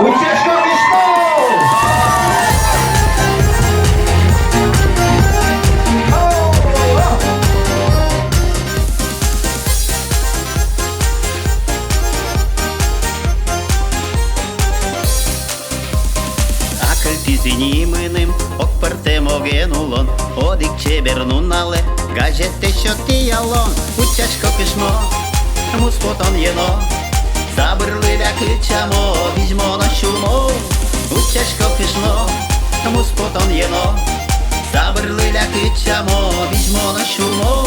Утечка пішло! Пізніменим окпертемо генулон, одик чебернунале, гажете що тіялон, утячко кишмо, муспотон єно, забирливя кичамо, візьмо на шумо, утячко кишмо, муспотон єно, забирливя кичамо, візьмо на шумо.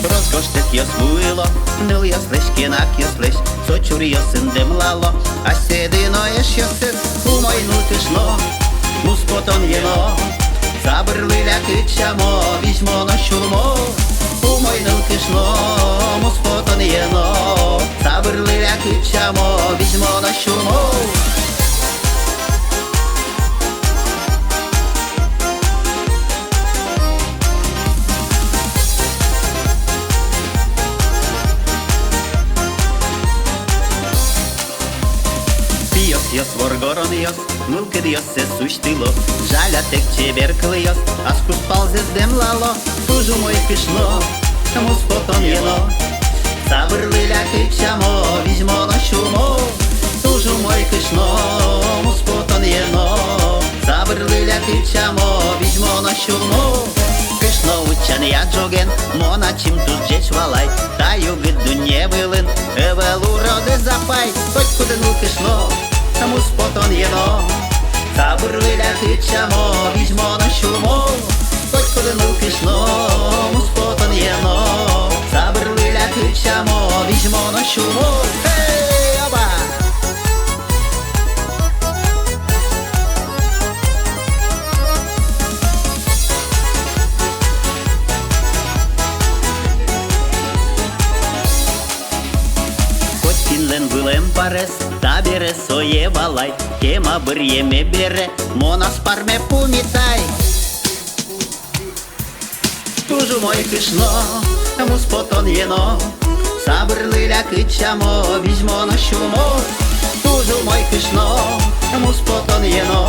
Rozgosztet jos mówiło, nul jos leś, kienak jos leś, co ciur josyn demlalo, a sedyno jesz josyn, umoj nultyszno, muspotон jeno, забирливя кичамо, візьмо на шумо, умой нултишно, muspotон jeno, забирливя кичамо, візьмо на шумо. Jos vorgoron jos, nulkid jos se suštilo, žaliatek čeberkli jos, askus palzes demlalo, tužu moj kišno, muspotón jeno, забирливя кичамо, візьмо на шумо, tužu moj kišno, muspotón jeno, забирливя кичамо, візьмо на шумо. Кишно учан я джоген, мона чим тут джеч валай, таю гиду не вилин, евелу роди запай, хоть куди ну кишно, muspotón jeno, забирливя кичамо, візьмо на шумо, хоть куди ну кишно, muspotón jeno, забирливя кичамо, візьмо на шумо. Хей, оба! Финлен вылем парес, табере сое балай, кема бырьеме бере, монас парме пумитай. Тужу мой кишно, muspotón jeno, забирливя кичамо, візьмо на шумо, тужу мой кишно, muspotón jeno,